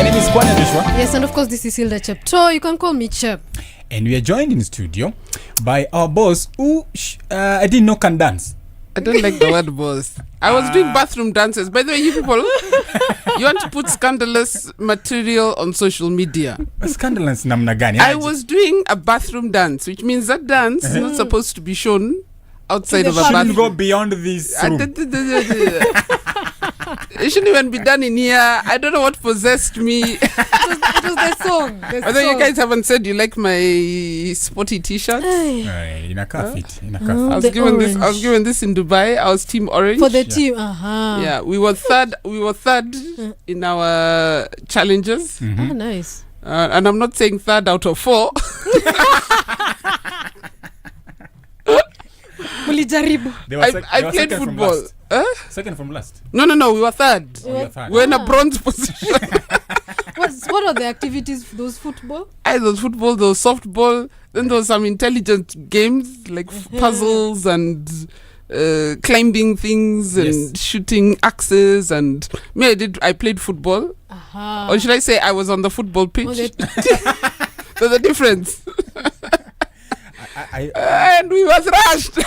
My name is Kwanya Joshua. Yes, and of course this is Hilda Chepto. You can call me Chep. And we are joined in studio by our boss who I didn't know can dance. I don't like the word boss. I was doing bathroom dances. By the way, you people, you want to put scandalous material on social media. Scandalous namna gani? I was doing a bathroom dance, which means that dance is not supposed to be shown outside of a shouldn't bathroom. go beyond this room. It shouldn't even be done in here. I don't know what possessed me. It was the song. Although you guys haven't said you like my sporty t-shirt. In a fit. I was given this in Dubai. I was team orange. For the team. Yeah, we were third in our challenges. Oh, nice. And I'm not saying third out of 4. I played football. Second from last. No, we were third. We're in a bronze position. What are the activities for those football? There was football, there was softball, then there was some intelligent games like puzzles and climbing things and shooting axes, and I played football. Or should I say I was on the football pitch? There's a difference. And we was rushed.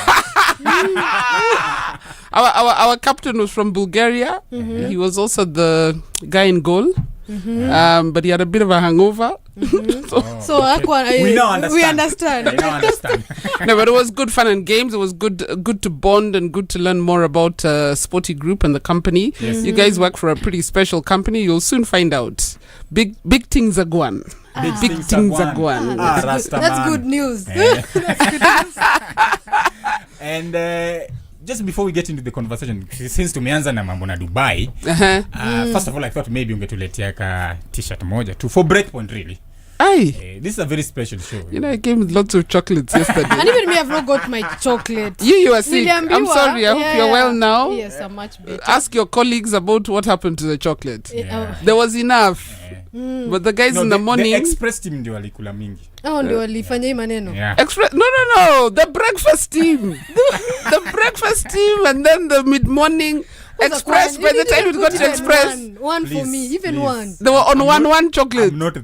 Our captain was from Bulgaria. He was also the guy in goal. But he had a bit of a hangover. So we understand. No, but it was good fun and games. It was good to bond and good to learn more about Sporty Group and the company. You guys work for a pretty special company. You'll soon find out. Big things are going. Big things are going. That's good news. And just before we get into the conversation, since tumeanza na mambo na Dubai, first of all, I thought maybe ungetuletea ka t-shirt moja tu for Breakpoint, really. This is a very special show. I came with lots of chocolates yesterday. And even me, I've not got my chocolate. You are sick. I'm sorry. I hope you're well now. Yes, I'm much better. Ask your colleagues about what happened to the chocolate. There was enough. But the guys in the morning... The express team ndio walikula mingi. Ndio walifanya hii maneno. Express... No. The breakfast team. The breakfast team, and then the mid-morning... Express, by the time it got to Express. One for me, even one. They were on one chocolate. I'm not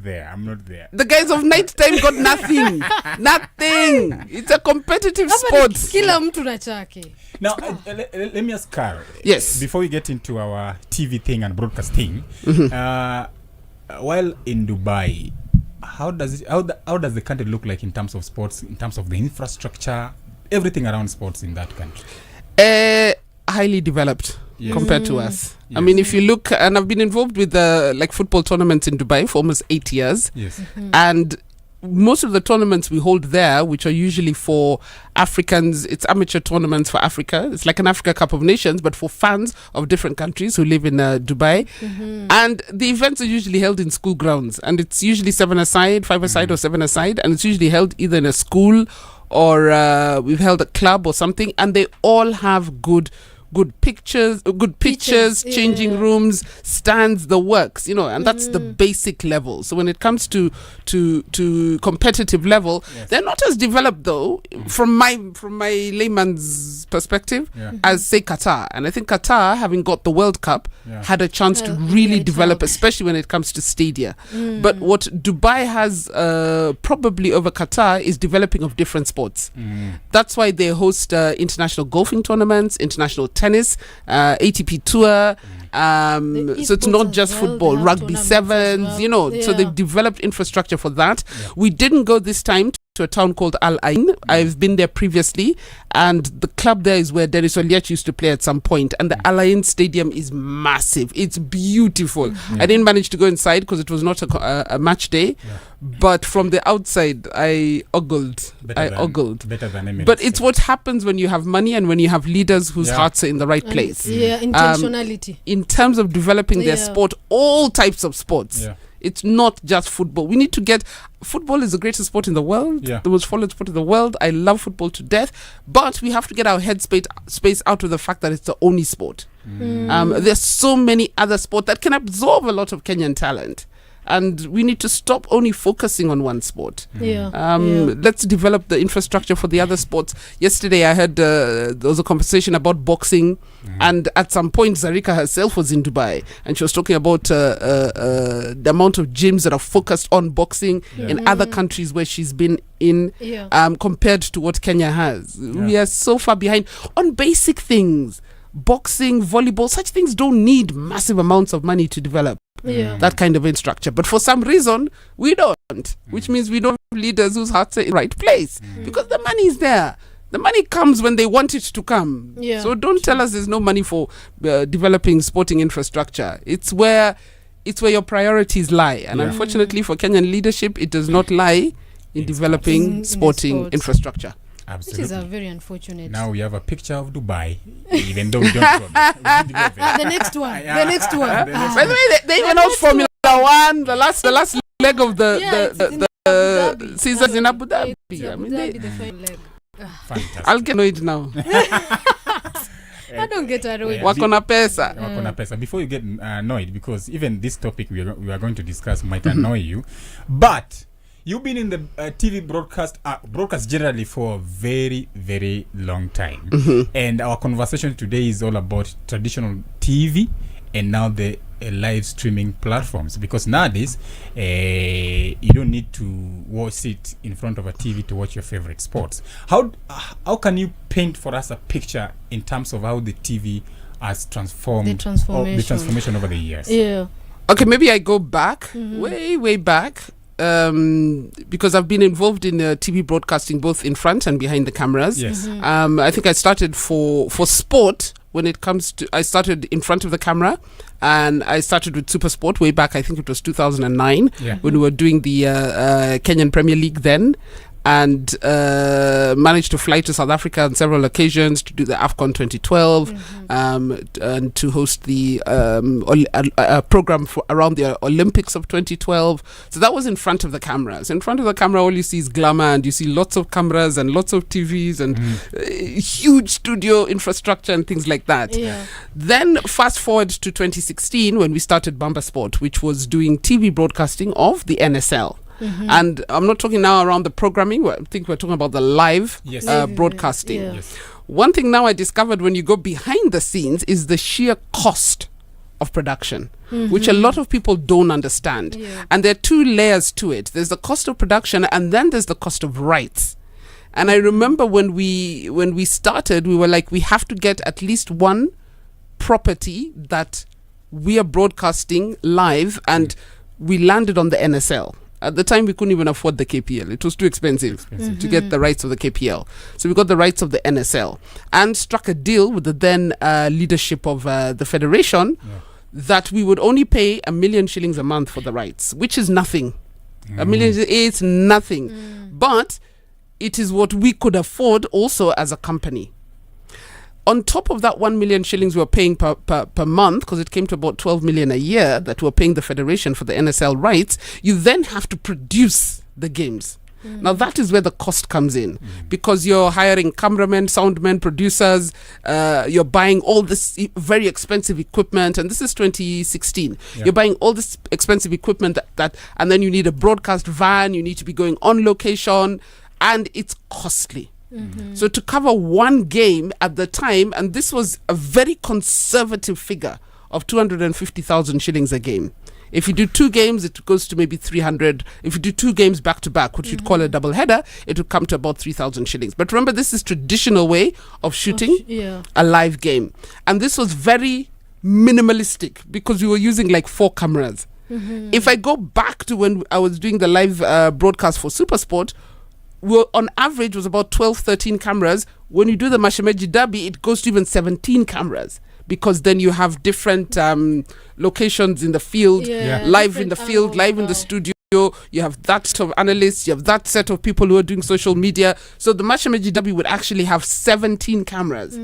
there. The guys of night time got nothing. Nothing. It's a competitive sport. Kila mtu na chake. Now, let me ask Carl. Yes. Before we get into our TV thing and broadcasting, while in Dubai, how does the country look like in terms of sports, in terms of the infrastructure, everything around sports in that country? Highly developed. Yes. Compared to us. Yes. I mean, if you look, and I've been involved with football tournaments in Dubai for almost 8 years. Yes. And most of the tournaments we hold there, which are usually for Africans, it's amateur tournaments for Africa. It's like an Africa Cup of Nations, but for fans of different countries who live in Dubai. And the events are usually held in school grounds, and it's usually 7-a-side, 5-a-side or 7-a-side, and it's usually held either in a school or we've held a club or something, and they all have good pitches, changing rooms, stands, the works, and that's the basic level. So when it comes to competitive level, they're not as developed though, from my layman's perspective, as say Qatar. And I think Qatar, having got the World Cup, had a chance to really develop, especially when it comes to stadia. But what Dubai has probably over Qatar is developing of different sports. That's why they host international golfing tournaments, international tennis, ATP tour, so it's not just football, rugby sevens, so they've developed infrastructure for that. We didn't go this time to a town called Al Ain. I've been there previously, and the club there is where Dennis Oliech used to play at some point, and the Al Ain stadium is massive. It's beautiful. I didn't manage to go inside because it was not a match day, but from the outside I ogled. Better than Emirates. But it's what happens when you have money and when you have leaders whose hearts are in the right place. Intentionality. In terms of developing their sport, all types of sports. It's not just football. We need to get... Football is the greatest sport in the world, the most followed sport in the world. I love football to death. But we have to get our headspace out of the fact that it's the only sport. There's so many other sports that can absorb a lot of Kenyan talent. and we need to stop only focusing on one sport. Yeah. Let's develop the infrastructure for the other sports. Yesterday I heard there was a conversation about boxing, and at some point Zarika herself was in Dubai, and she was talking about the amount of gyms that are focused on boxing in other countries where she's been in, compared to what Kenya has. We are so far behind on basic things. Boxing, volleyball, such things don't need massive amounts of money to develop that kind of infrastructure. But for some reason, we don't, which means we don't have leaders whose hearts are in the right place, because the money is there. The money comes when they want it to come. So don't tell us there's no money for developing sporting infrastructure. It's where your priorities lie. And unfortunately for Kenyan leadership, it does not lie in developing sporting infrastructure. Absolutely. Which is very unfortunate. Now we have a picture of Dubai, even though we don't go there. The next one. The next one. By the way, they even out Formula One, the last leg of the season in Abu Dhabi. I mean, the final leg. Fantastic. I'll get annoyed now. I don't get annoyed. Wakona pesa. Before you get annoyed, because even this topic we are going to discuss might annoy you, but you've been in the TV broadcast generally for a very, very long time. And our conversation today is all about traditional TV and now the live streaming platforms. Because nowadays, you don't need to sit in front of a TV to watch your favorite sports. How can you paint for us a picture in terms of how the TV has transformed, the transformation over the years? Yeah. Okay, maybe I go back, way back. Because I've been involved in TV broadcasting both in front and behind the cameras. Yes. I think I started for sport. When it comes to, I started in front of the camera, and I started with Super Sport way back. I think it was 2009 when we were doing the Kenyan Premier League then, and managed to fly to South Africa on several occasions to do the AFCON 2012 and to host the program around the Olympics of 2012. So that was in front of the cameras. In front of the camera, all you see is glamour, and you see lots of cameras and lots of TVs and huge studio infrastructure and things like that. Then fast forward to 2016 when we started Bamba Sport, which was doing TV broadcasting of the NSL. And I'm not talking now around the programming. I think we're talking about the live broadcasting. One thing now I discovered when you go behind the scenes is the sheer cost of production, which a lot of people don't understand. And there are two layers to it. There's the cost of production, and then there's the cost of rights. And I remember when we started, we were like, we have to get at least one property that we are broadcasting live, and we landed on the NSL. At the time, we couldn't even afford the KPL. It was too expensive to get the rights of the KPL. So we got the rights of the NSL and struck a deal with the then leadership of the federation that we would only pay 1 million shillings a month for the rights, which is nothing. 1 million is nothing. But it is what we could afford also as a company. On top of that 1 million shillings we were paying per month, because it came to about 12 million a year that we were paying the federation for the NSL rights, you then have to produce the games. Now that is where the cost comes in, because you're hiring cameramen, soundmen, producers, you're buying all this very expensive equipment, and this is 2016. You're buying all this expensive equipment that and then you need a broadcast van, you need to be going on location, and it's costly. So to cover one game at the time, and this was a very conservative figure of 250,000 shillings a game. If you do 2 games, it goes to maybe 300. If you do 2 games back to back, which you'd call a double header, it would come to about 3,000 shillings. But remember, this is traditional way of shooting a live game. And this was very minimalistic because we were using like 4 cameras. If I go back to when I was doing the live broadcast for Supersport, on average was about 12, 13 cameras. When you do the Mashemeji Derby, it goes to even 17 cameras, because then you have different locations in the field, live in the field, live in the studio. You have that set of analysts, you have that set of people who are doing social media. So the Mashemeji Derby would actually have 17 cameras.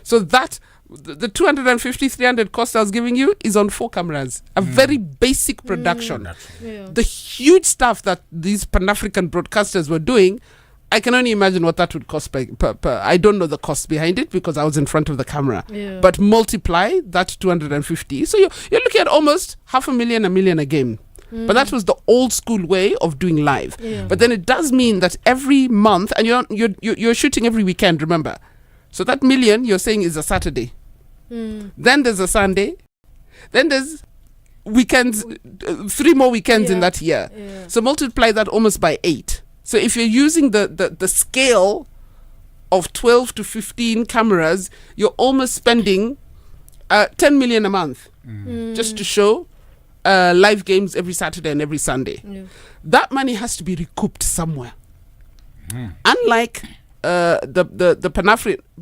So that the 250, 300 cost I was giving you is on 4 cameras. A very basic production. The huge stuff that these Pan-African broadcasters were doing, I can only imagine what that would cost per I don't know the cost behind it because I was in front of the camera. But multiply that 250. So you're looking at almost 500,000, 1 million a game. But that was the old school way of doing live. Yeah. But then it does mean that every month, and you're shooting every weekend, remember. So that million you're saying is a Saturday. Then there's a Sunday. Then there's weekends, 3 more weekends in that year. Yeah. So multiply that almost by 8. So if you're using the scale of 12 to 15 cameras, you're almost spending 10 million a month just to show live games every Saturday and every Sunday. Yeah. That money has to be recouped somewhere. Unlike the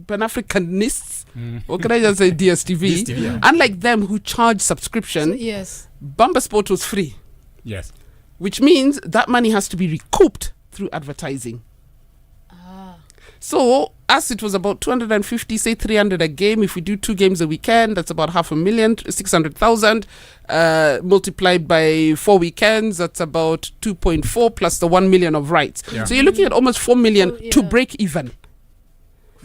Pan-Africanists, what can I just say, DSTV, DSTV, yeah. unlike them who charge subscription, Yes. Bumper Sport was free, Yes. which means that money has to be recouped through advertising. So, as it was about 250, say 300 a game. If we do 2 games a weekend, that's about 500,000, 600,000. Multiplied by 4 weekends, that's about 2.4 plus the 1 million of rights. Yeah. So you're looking at almost 4 million to Yeah. break even.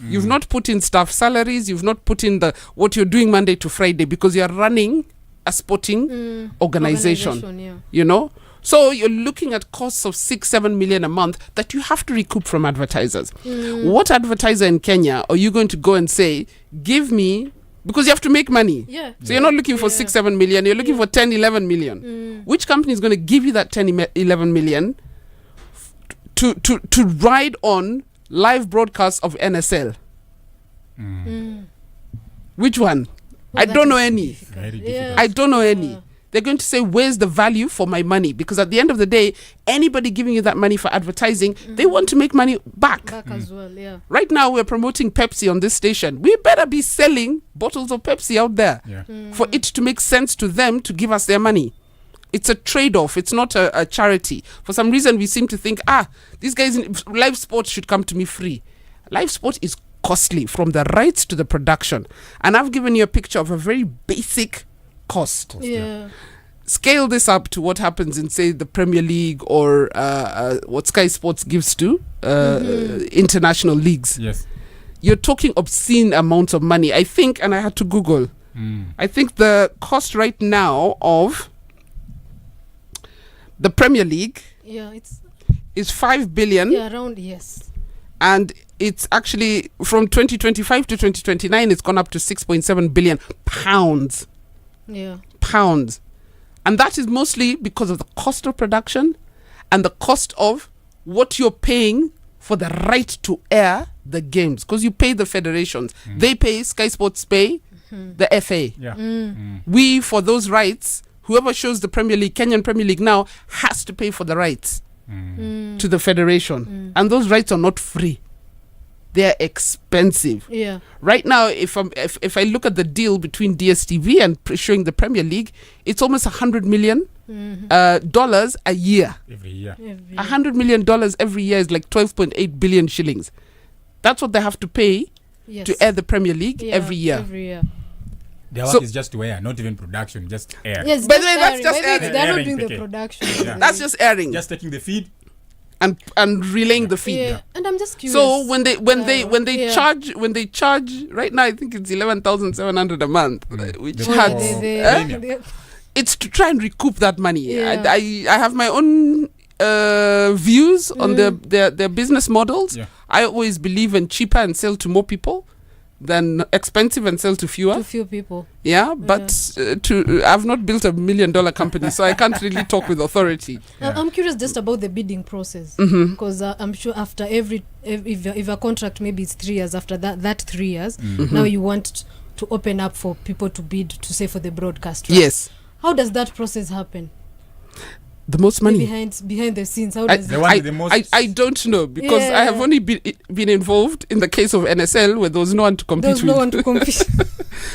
You've not put in staff salaries. You've not put in what you're doing Monday to Friday, because you're running a sporting organization. Yeah. You know. So you're looking at costs of 6-7 million a month that you have to recoup from advertisers. What advertiser in Kenya are you going to go and say, give me, because you have to make money. Yeah. So you're not looking for 6-7 million, you're looking for 10-11 million. Which company is going to give you that 10-11 million to ride on live broadcasts of NSL? Which one? Well, I that don't know is any. Very difficult. Yeah. I don't know any. They're going to say, where's the value for my money? Because at the end of the day, anybody giving you that money for advertising, they want to make money back. Back as well, yeah. Right now, we're promoting Pepsi on this station. We better be selling bottles of Pepsi out there Yeah. for it to make sense to them to give us their money. It's a trade-off. It's not a charity. For some reason, we seem to think, these guys in live sports should come to me free. Live sport is costly, from the rights to the production. And I've given you a picture of a very basic cost. Yeah. Scale this up to what happens in, say, the Premier League or what Sky Sports gives to international leagues. Yes. You're talking obscene amounts of money. I think, and I had to Google, I think the cost right now of the Premier League Yeah, it's is 5 billion. around, yes. And it's actually from 2025 to 2029, it's gone up to 6.7 billion pounds. Yeah. Pounds. And that is mostly because of the cost of production and the cost of what you're paying for the right to air the games. Because you pay the federations. They pay, Sky Sports pay, the FA. Yeah. We, for those rights, whoever shows the Premier League, Kenyan Premier League now, has to pay for the rights to the federation. And those rights are not free. They're expensive. Yeah. Right now, if I look at the deal between DSTV and showing the Premier League, it's almost $100 million dollars a year. Every year. $100 million every year is like 12.8 billion shillings. That's what they have to pay Yes. to air the Premier League Yeah, every year. Every year. Their So- work is just to air, not even production, just air. Yes, By the just way, that's airing. just Maybe airing. they're not Airing, doing the okay. production. Yeah. That's just airing Just taking the feed. and relaying the feed. Yeah. And I'm just curious. So when they yeah. charge right now, I think it's 11,700 a month, which The has Oh, they- it's to try and recoup that money. Yeah. I have my own views on their business models. Yeah. I always believe in cheaper and sell to more people than expensive and sell to fewer. to few people. Yeah, but I've not built $1 million company, so I can't really talk with authority. I'm curious just about the bidding process, because I'm sure after if a contract, maybe it's 3 years, after that 3 years, now you want to open up for people to bid, to say, for the broadcast, right? Yes, How does that process happen? the most money. Behind the scenes, how I, does The it? one with the most- I don't know, because I have Yeah. only been involved in the case of NSL where there was no one to compete There's with. no one to compete.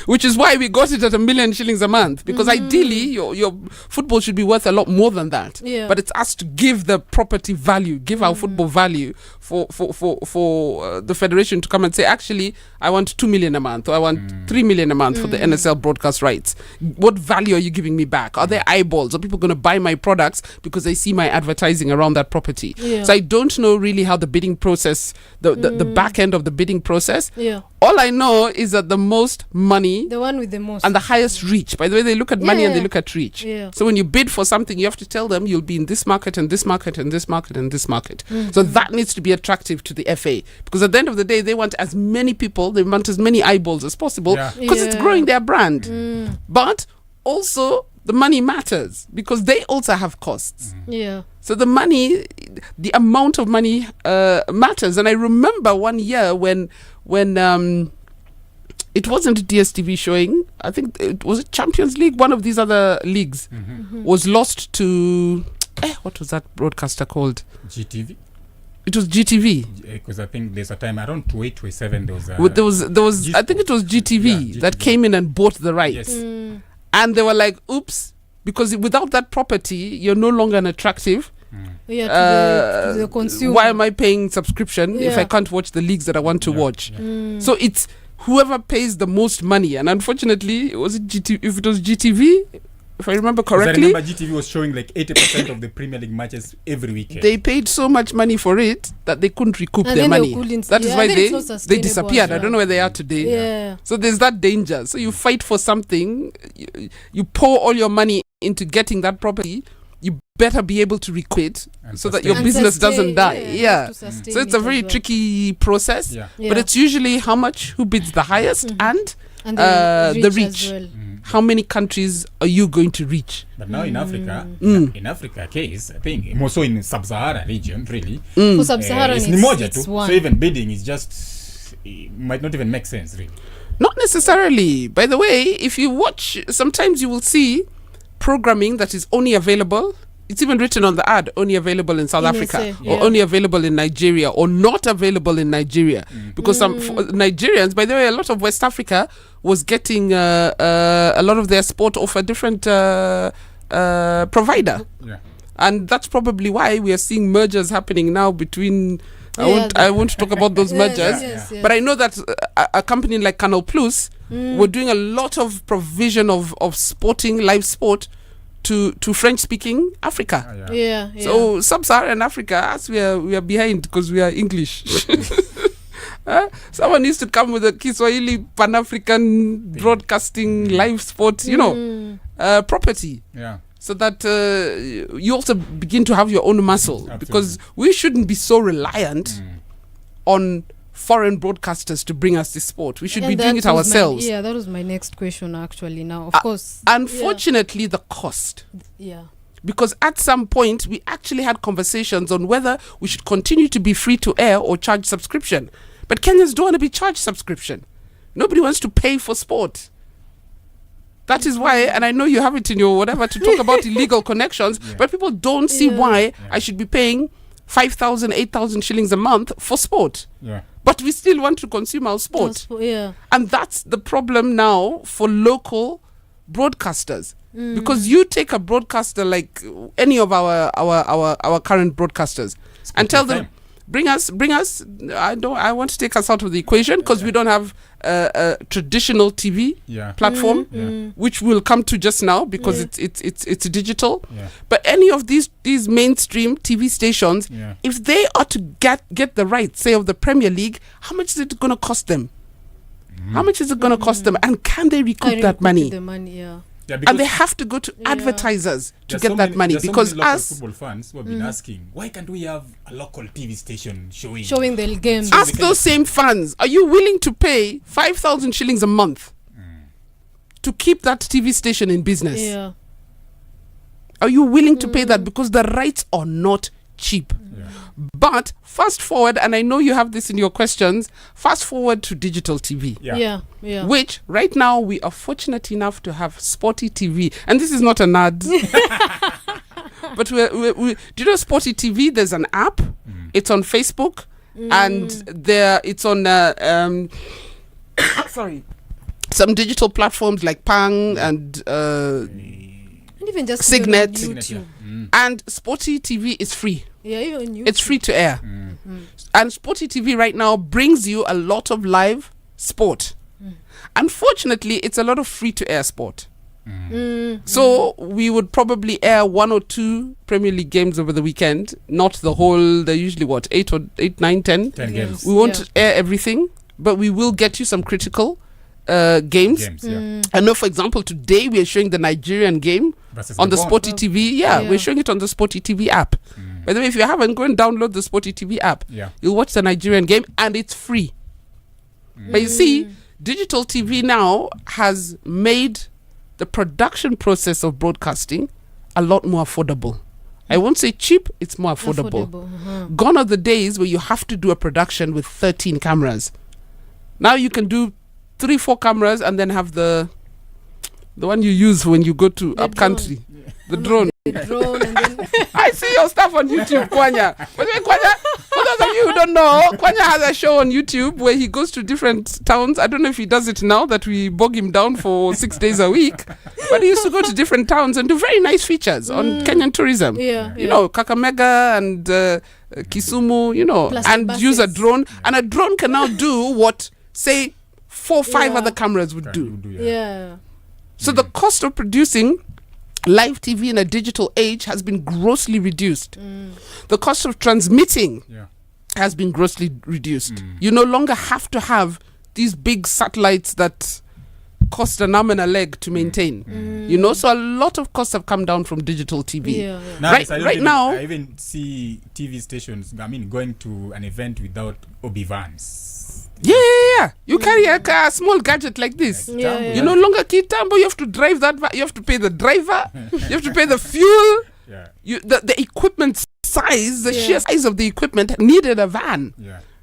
Which is why we got it at $1 million shillings a month, because ideally your football should be worth a lot more than that. Yeah. But it's us to give the property value, give our football value for the federation to come and say, actually, I want 2 million a month, or I want 3 million a month for the NSL broadcast rights. What value are you giving me back? Are there eyeballs? Are people going to buy my products contracts because they see my advertising around that property. Yeah. So I don't know really how the bidding process, the back end of the bidding process. Yeah. All I know is that the most money, The one with the most. and the highest reach. By the way, they look at money and they look at reach. Yeah. So when you bid for something, you have to tell them you'll be in this market and this market and this market and this market. So that needs to be attractive to the FA, because at the end of the day, they want as many people, they want as many eyeballs as possible, because it's growing their brand. But also the money matters because they also have costs. Yeah. So the money, the amount of money matters. And I remember one year when it wasn't DSTV showing, I think it was Champions League, one of these other leagues was lost to what was that broadcaster called? GTV. It was GTV. Because I think there's a time around 2007 there was I think it was GTV that came in and bought the rights. Yes. And they were like, oops, because without that property, you're no longer an attractive. Yeah, to the consumer. Why am I paying subscription if I can't watch the leagues that I want to watch? So it's whoever pays the most money. And unfortunately, if it was GTV, if I remember correctly, I remember GTV was showing like 80% of the Premier League matches every weekend. They paid so much money for it that they couldn't recoup And their then money. couldn't- That is why it's not they sustainable disappeared. as I don't know where they are today. Yeah. So there's that danger. So you fight for something, you pour all your money into getting that property, you better be able to recoup it so that your And business sustain, doesn't die. you Yeah. have to sustain So it's a it very as well. tricky process. Yeah. But it's usually how much, who bids the highest, and And the reach reach. as well. How many countries are you going to reach? But now in Africa, in Africa case, I think more so in sub-Sahara region, really, For Sub-Saharan, it's Nimoja it's too. one. So even bidding is just, it might not even make sense, really. Not necessarily. By the way, if you watch, sometimes you will see programming that is only available. It's even written on the ad, only available in South In Africa, SA, or only available in Nigeria, or not available in Nigeria. Because some Nigerians, by the way, a lot of West Africa was getting a lot of their sport off a different provider. Yeah. And that's probably why we are seeing mergers happening now between... I won't talk about those mergers, yes. but I know that a company like Canal Plus were doing a lot of provision of sporting, live sport to French-speaking Africa. Yeah. So sub-Saharan Africa, us, we are behind because we are English. Someone needs to come with a Kiswahili Pan-African broadcasting live sport, property. Yeah. So that you also begin to have your own muscle. Absolutely. Because we shouldn't be so reliant on foreign broadcasters to bring us this sport. We should be doing it ourselves. That was my next question actually now. Of course. Unfortunately, the cost. Yeah. Because at some point, we actually had conversations on whether we should continue to be free to air or charge subscription. But Kenyans don't want to be charged subscription. Nobody wants to pay for sport. That is why, and I know you have it in your whatever to talk about illegal connections, but people don't see why I should be paying 5,000, 8,000 shillings a month for sport. Yeah. But we still want to consume our sport. Yeah. And that's the problem now for local broadcasters. Because you take a broadcaster like any of our current broadcasters and tell them, bring us. I want to take us out of the equation because we don't have a traditional TV platform, which we'll come to just now because it's digital. Yeah. But any of these mainstream TV stations, if they are to get the rights, say of the Premier League, how much is it going to cost them? How much is it going to cost them? And can they recoup that money? The money, Yeah, And they have to go to advertisers to get that money because us football fans who have been asking, why can't we have a local TV station showing the games? Ask those same fans, are you willing to pay 5,000 shillings a month to keep that TV station in business? Yeah. Are you willing to pay that? Because the rights are not cheap. But fast forward, and I know you have this in your questions, fast forward to digital TV. Yeah. Which right now we are fortunate enough to have SportyTV. And this is not an ad. But we do you know SportyTV? There's an app. It's on Facebook. And it's on some digital platforms like Pang and even just Signet. YouTube. And SportyTV is free. Yeah, even YouTube. It's free to air. And SportyTV right now brings you a lot of live sport. Unfortunately, it's a lot of free to air sport. So we would probably air 1 or 2 Premier League games over the weekend, not the whole. They're usually 8, 9, 10 games. We won't air everything, but we will get you some critical games. I know, for example, today we are showing the Nigerian game on the Sporty TV. We're showing it on the Sporty TV app. By the way, if you haven't, go and download the Sporty TV app. You'll watch the Nigerian game, and it's free. But you see, digital TV now has made the production process of broadcasting a lot more affordable. I won't say cheap, it's more affordable. Gone are the days where you have to do a production with 13 cameras. Now you can do 3-4 cameras and then have the one you use when you go to up country. The drone. And then I see your stuff on YouTube, Kwanya. By the way, Kwanya, for those of you who don't know, Kwanya has a show on YouTube where he goes to different towns. I don't know if he does it now that we bog him down for 6 days a week, but he used to go to different towns and do very nice features on Kenyan tourism. You know, Kakamega and Kisumu, you know, Plus and buses. use a drone. And a drone can now do what, say, 4 or 5 other cameras would do. So the cost of producing live TV in a digital age has been grossly reduced. The cost of transmitting has been grossly reduced. You no longer have to have these big satellites that cost an arm and a leg to maintain. You know, so a lot of costs have come down from digital TV. Right now, I even see TV stations, going to an event without Obi Vans. You carry a small gadget like this. You no longer kitambo. You have to drive that. You have to pay the driver. You have to pay the fuel. The equipment size, the sheer size of the equipment needed a van.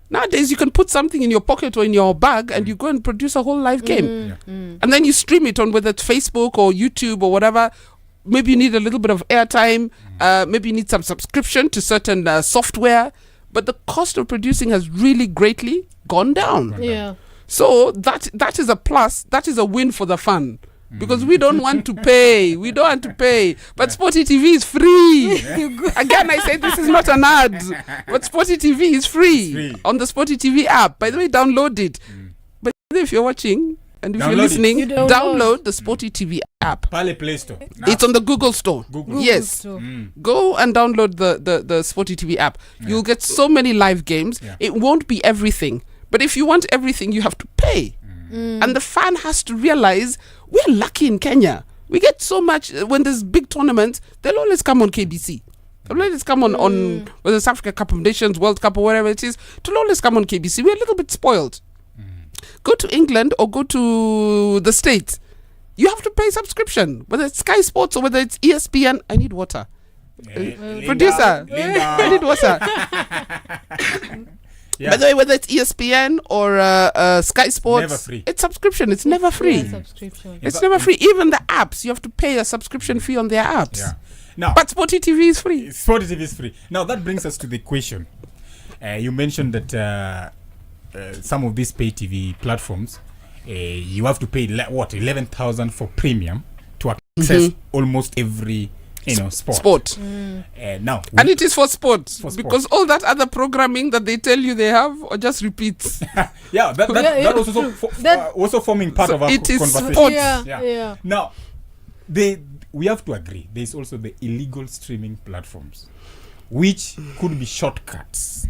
Nowadays, you can put something in your pocket or in your bag and you go and produce a whole live game. And then you stream it on whether it's Facebook or YouTube or whatever. Maybe you need a little bit of airtime. Maybe you need some subscription to certain software. But the cost of producing has really greatly gone down. So that is a plus. That is a win for the fan. Because we don't want to pay. But Sporty TV is free. Again, I say this is not an ad. But Sporty TV is free on the Sporty TV app. By the way, download it. But if you're watching and if you're listening, download the Sporty TV app. Play Store. It's on the Google Store. Yes. Store. Go and download the Sporty TV app. You'll get so many live games. It won't be everything. But if you want everything, you have to pay. And the fan has to realize we're lucky in Kenya. We get so much when there's big tournaments, they'll always come on KBC. They'll always come on whether it's Africa Cup of Nations, World Cup or whatever it is, it'll always come on KBC. We're a little bit spoiled. Go to England or go to the States. You have to pay subscription, whether it's Sky Sports or whether it's ESPN. I need water. Producer, I need water. By the way, whether it's ESPN or Sky Sports, never free. It's subscription. It's never free. It's never free. Even the apps, you have to pay a subscription fee on their apps. Now, but Sporty TV is free. Sporty TV is free. Now that brings us to the question. You mentioned that some of these pay TV platforms, you have to pay 11,000 for premium to access almost every sport. Now, and it is for sport because all that other programming that they tell you they have or just repeats. That was also forming part of our conversation. Sports. Now, we have to agree. There is also the illegal streaming platforms, which could be shortcuts.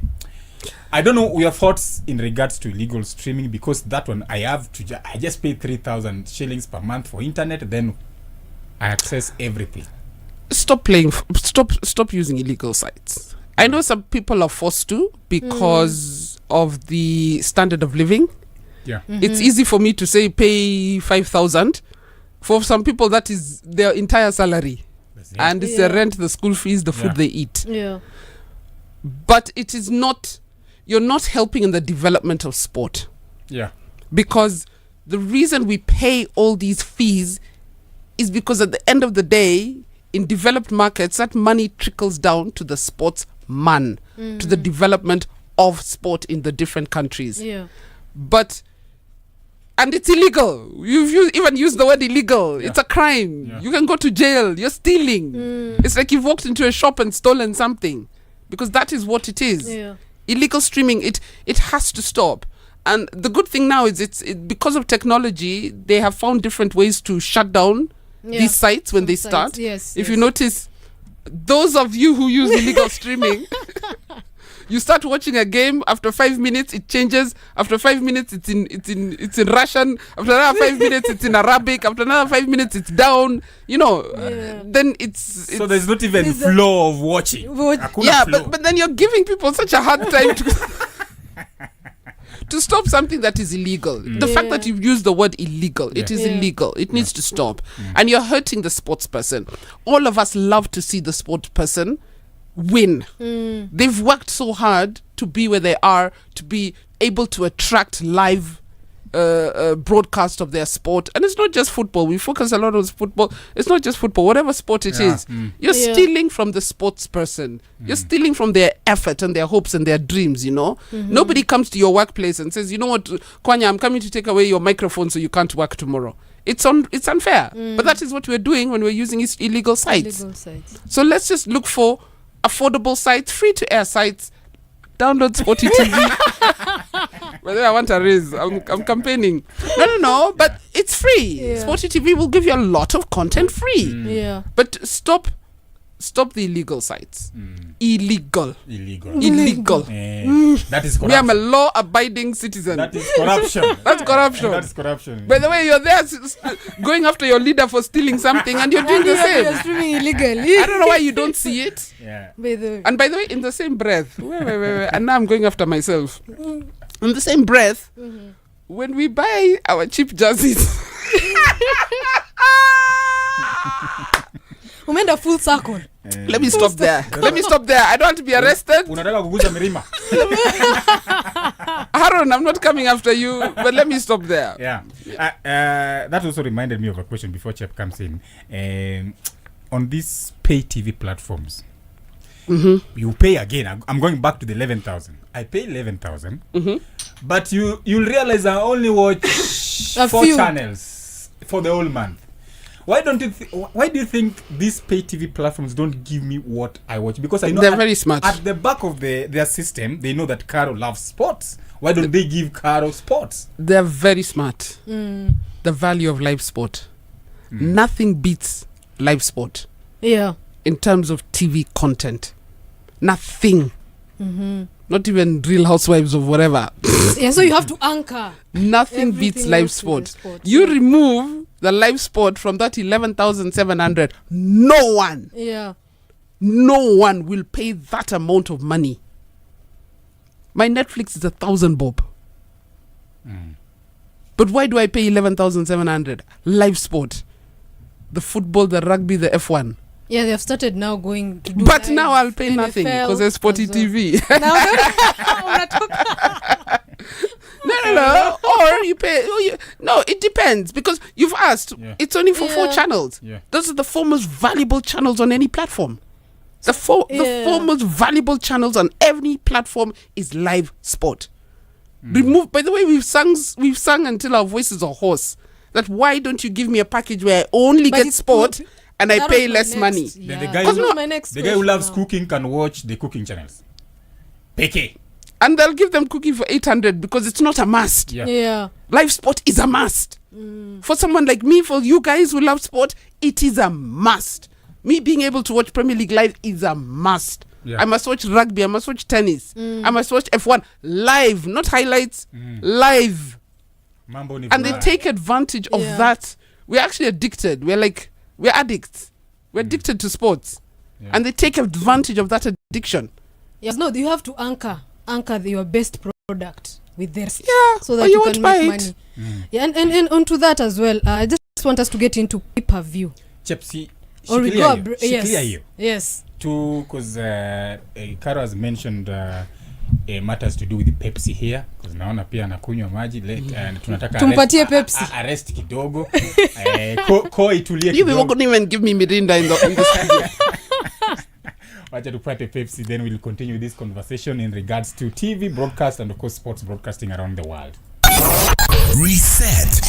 I don't know your thoughts in regards to illegal streaming, because that one I just pay 3,000 shillings per month for internet, then I access everything. Stop using illegal sites. I know some people are forced to because of the standard of living. It's easy for me to say pay 5,000. For some people that is their entire salary, and it's the rent, the school fees, the food they eat. But it is not, you're not helping in the development of sport. Because the reason we pay all these fees is because at the end of the day, in developed markets, that money trickles down to the sportsman, to the development of sport in the different countries. And it's illegal. You've even used the word illegal. It's a crime. You can go to jail. You're stealing. It's like you've walked into a shop and stolen something, because that is what it is. Illegal streaming, it has to stop. And the good thing now is it's because of technology, they have found different ways to shut down these sites when Some they sites, start. yes, If yes. you notice, those of you who use illegal streaming, you start watching a game. After 5 minutes, it changes. After 5 minutes, it's in Russian. After another 5 minutes, it's in Arabic. After another 5 minutes, it's down. Then it's so there's not even flow of watching. Hakuna flow. but then you're giving people such a hard time to stop something that is illegal. The fact that you've used the word illegal, it is illegal. It needs to stop. And you're hurting the sports person. All of us love to see the sport person win. They've worked so hard to be where they are, to be able to attract live broadcast of their sport. And it's not just football. We focus a lot on football. It's not just football. Whatever sport it is, you're stealing from the sports person. You're stealing from their effort and their hopes and their dreams, Nobody comes to your workplace and says, you know what, Kwanya, I'm coming to take away your microphone so you can't work tomorrow. It's unfair. But that is what we're doing when we're using illegal sites. So let's just look for affordable sites, free-to-air sites. Download Sporty TV. By the way, I want a raise. I'm campaigning. No, but it's free. Sporty TV will give you a lot of content free. But stop the illegal sites. Illegal. That is corruption. Me, I'm a law-abiding citizen. That is corruption. That's corruption. That's corruption. By the way, you're there going after your leader for stealing something, and you're doing the same. You're streaming illegally. I don't know why you don't see it. Yeah. And by the way, in the same breath, wait, and now I'm going after myself. In the same breath, when we buy our cheap jerseys, Umeenda full circle. let me stop there. I don't want to be arrested. Unataka kuguza milima. Haron, I'm not coming after you, but let me stop there. Yeah. That also reminded me of a question before Chep comes in. On these pay TV platforms, you pay again. I'm going back to the 11,000. I pay 11,000, but you'll realize I only watch 4 channels for the whole month. Why do you think these pay TV platforms don't give me what I watch? Because I know they're very smart. At the back of their system, they know that Caro loves sports. Why don't they give Caro sports? They're very smart. The value of live sport. Nothing beats live sport. Yeah. In terms of TV content. Nothing. Not even Real Housewives or whatever. So you have to anchor. Nothing beats live sport. You remove the live sport from that 11,700. No one will pay that amount of money. My Netflix is 1,000 bob. But why do I pay 11,700? Live sport. The football, the rugby, the F1. Yeah, they have started now going to do. But now I'll pay nothing because there's Sporty TV. No. Or you pay. No, it depends because you've asked. Yeah. It's only for 4 channels. Yeah. Those are the 4 most valuable channels on any platform. The four most valuable channels on any platform is live sport. Remove. By the way, we've sung until our voices are hoarse. That why don't you give me a package where I only get sport? And I pay less money. Yeah. The guy who loves cooking can watch the cooking channels. PK. And they'll give them cooking for 800 because it's not a must. Yeah. Live sport is a must. For someone like me, for you guys who love sport, it is a must. Me being able to watch Premier League live is a must. Yeah. I must watch rugby. I must watch tennis. I must watch F1 live, not highlights. Live. And they take advantage of that. We're actually addicted. We're addicts. We're addicted to sports. Yeah. And they take advantage of that addiction. Yes, no, you have to anchor your best product with this. Yeah, so that you can make money. Yeah, and onto that as well. I just want us to get into pay-per-view. Chepsi, yes. Because Caro has mentioned matters to do with the Pepsi here, because naona pia anakunywa maji tunataka tumpatie Pepsi arrest kidogo ko itulie kidogo. You won't even give me Mirinda in the studio. Wacha tupate Pepsi, then we'll continue this conversation in regards to TV broadcast and of course sports broadcasting around the world. Reset.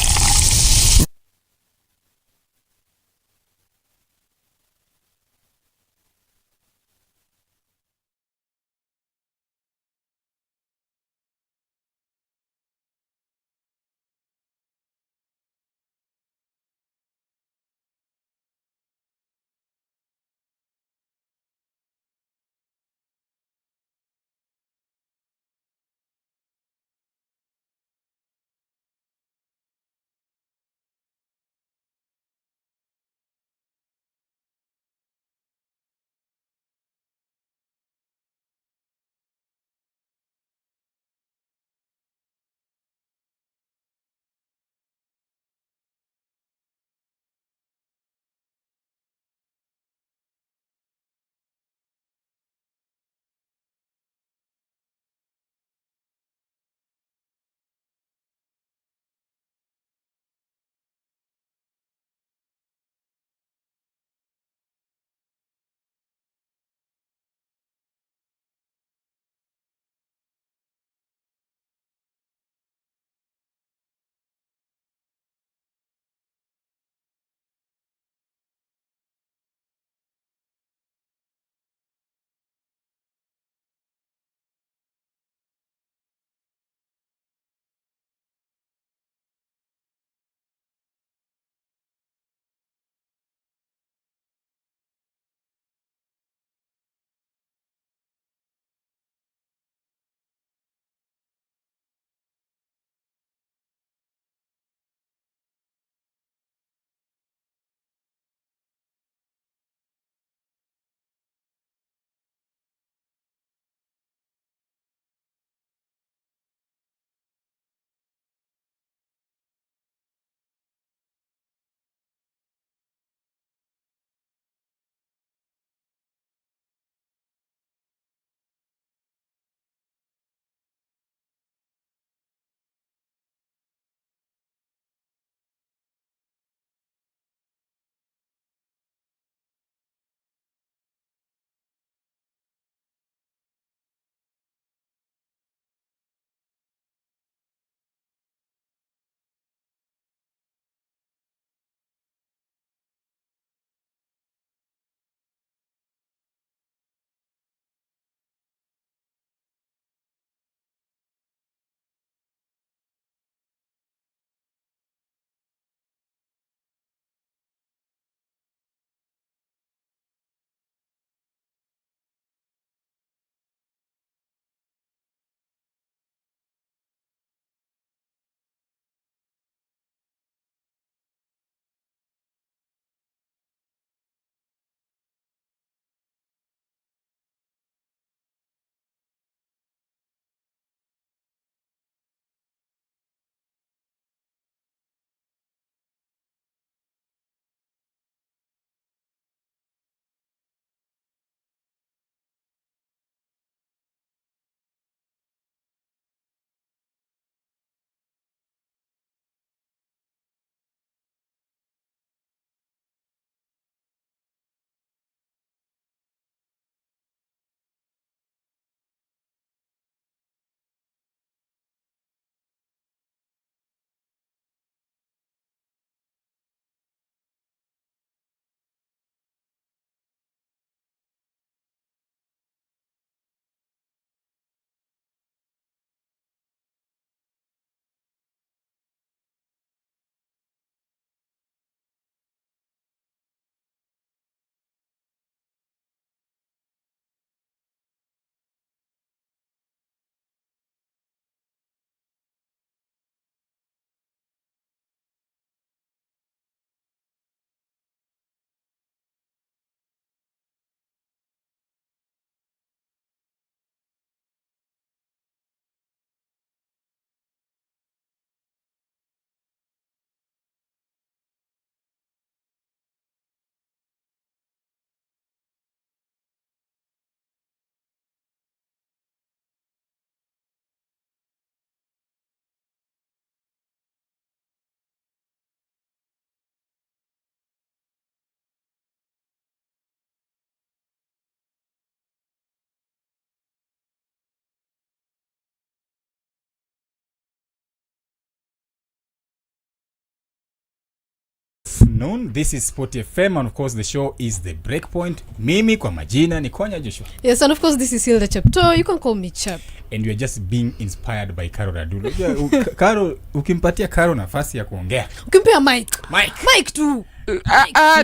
afternoon. This is SportyFM, and of course the show is The Breakpoint. Mimi kwa majina ni Konya Joshua. Yes, and of course this is Hilda Chepto. You can call me Chep. And we are just being inspired by Karo Radulo. Karo, ukimpatia Karo nafasi ya kuongea. Ukimpea Mike too.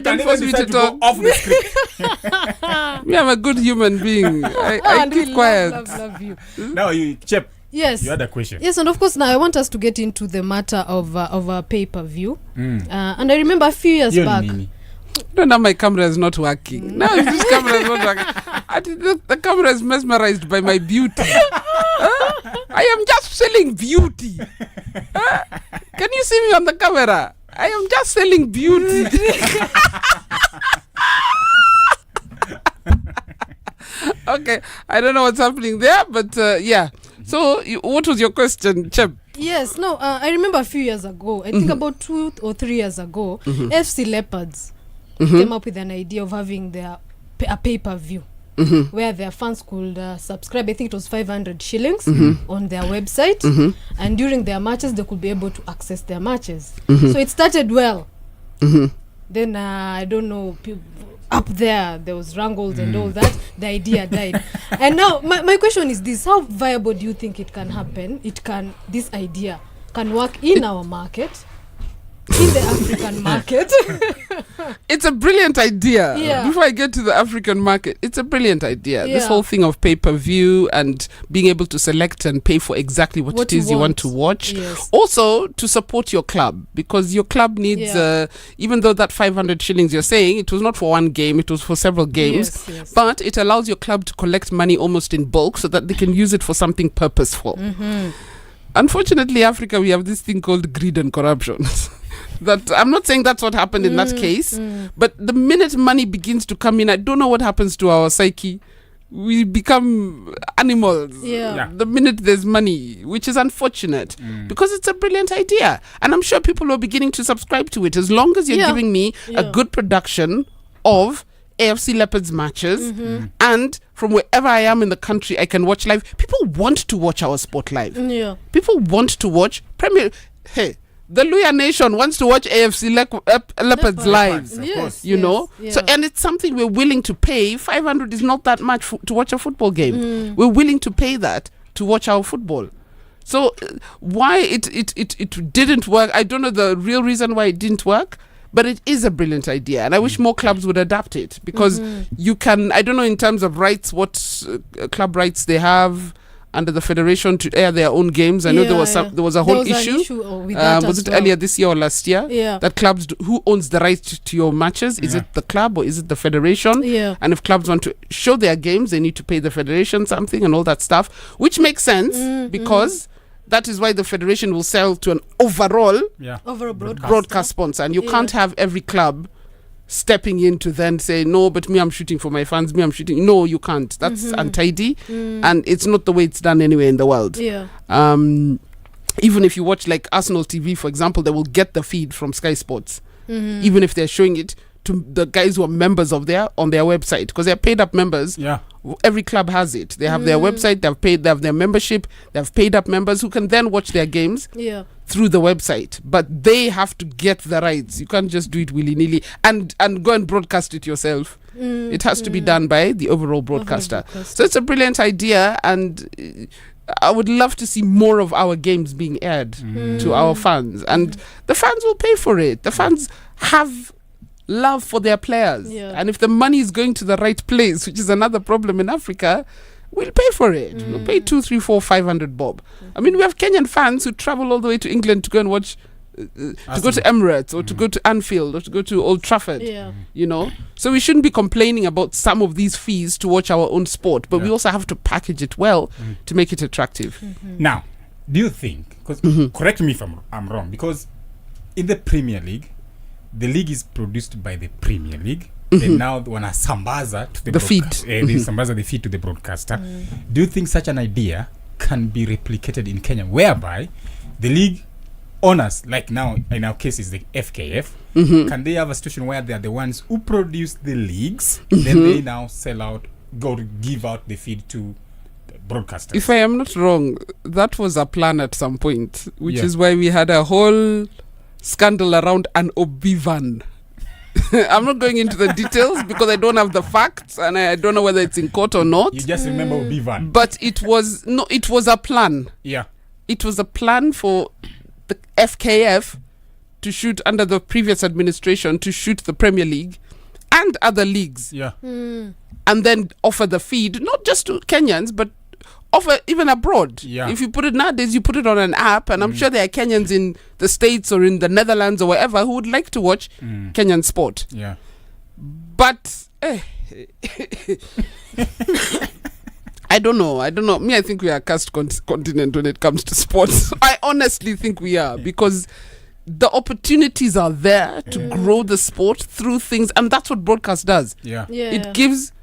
Don't force me to talk off the script. Me, I'm a good human being. I keep quiet. Love you. Now you, Chep. Yes. You had a question. Yes, and of course now I want us to get into the matter of a pay-per-view. And I remember a few years back. No, now my camera is not working. Now this camera is not working. The camera is mesmerized by my beauty. I am just selling beauty. Can you see me on the camera? I am just selling beauty. Okay, I don't know what's happening there, but yeah. So, what was your question, Chep? Yes, no, I remember a few years ago, I think about 2 or 3 years ago, FC Leopards came up with an idea of having a pay-per-view where their fans could subscribe. I think it was 500 shillings on their website, and during their matches, they could be able to access their matches. So it started well. Then, I don't know, up there was wrangles and all that. The idea died. And now my question is this: how viable do you think it can happen? This idea can work in our market, in the African market? It's a brilliant idea. Yeah. Before I get to the African market, it's a brilliant idea. Yeah. This whole thing of pay-per-view and being able to select and pay for exactly what it is you want to watch. Yes. Also, to support your club, because your club needs, even though that 500 shillings you're saying, it was not for one game, it was for several games. Yes. But it allows your club to collect money almost in bulk so that they can use it for something purposeful. Unfortunately, Africa, we have this thing called greed and corruption. That I'm not saying that's what happened in that case, but the minute money begins to come in, I don't know what happens to our psyche. We become animals the minute there's money, which is unfortunate because it's a brilliant idea. And I'm sure people are beginning to subscribe to it as long as you're giving me a good production of AFC Leopards matches, and from wherever I am in the country, I can watch live. People want to watch our sport live. People want to watch Premier. Hey, the Luya Nation wants to watch AFC Leopards live. You know? So, and it's something we're willing to pay. 500 is not that much to watch a football game. We're willing to pay that to watch our football. So, why it didn't work, I don't know the real reason why it didn't work. But it is a brilliant idea, and I wish more clubs would adapt it, because you can, I don't know in terms of rights, what club rights they have under the federation to air their own games. I know there was a whole issue with that was it earlier this year or last year? That clubs, who owns the right to your matches? Is it the club or is it the federation? And if clubs want to show their games, they need to pay the federation something and all that stuff, which makes sense because that is why the federation will sell to an overall broadcast sponsor, and you can't have every club stepping in to then say, no, but me, I'm shooting for my fans, me, I'm shooting. No, you can't. That's untidy, and it's not the way it's done anywhere in the world. Even if you watch like Arsenal TV, for example, they will get the feed from Sky Sports, even if they're showing it to the guys who are members of on their website, because they're paid up members. Every club has it. They have their website, they have their membership, they have paid up members who can then watch their games through the website, but they have to get the rights. You can't just do it willy-nilly and go and broadcast it yourself. It has to be done by the overall broadcaster. So it's a brilliant idea, and I would love to see more of our games being aired to our fans, and the fans will pay for it. The fans have love for their players, and if the money is going to the right place, which is another problem in Africa, we'll pay for it. We'll pay 200, 300, 400, 500 bob. I mean, we have Kenyan fans who travel all the way to England to go and watch, to go to Emirates or to go to Anfield or to go to Old Trafford. You know, so we shouldn't be complaining about some of these fees to watch our own sport, but we also have to package it well to make it attractive. Now, do you think, because correct me if I'm wrong, because in the Premier League, the league is produced by the Premier League. Then now wanasambaza to the feed. They sambaza the feed to the broadcaster. Do you think such an idea can be replicated in Kenya, whereby the league owners, like now in our case is the FKF, can they have a situation where they are the ones who produce the leagues, then they now sell out, go to give out the feed to broadcasters? If I am not wrong, that was a plan at some point, which is why we had a whole scandal around an Obivan I'm not going into the details because I don't have the facts and I don't know whether it's in court or not. You just remember Obivan. But it was a plan. Yeah. It was a plan for the FKF to shoot under the previous administration, to shoot the Premier League and other leagues. Yeah. And then offer the feed, not just to Kenyans, but offer even abroad. Yeah. If you put it nowadays, you put it on an app, and I'm sure there are Kenyans in the States or in the Netherlands or wherever who would like to watch Kenyan sport. Yeah. But I don't know. Me, I think we are a cursed continent when it comes to sports. I honestly think we are, because the opportunities are there to grow the sport through things, and that's what broadcast does. Yeah. It gives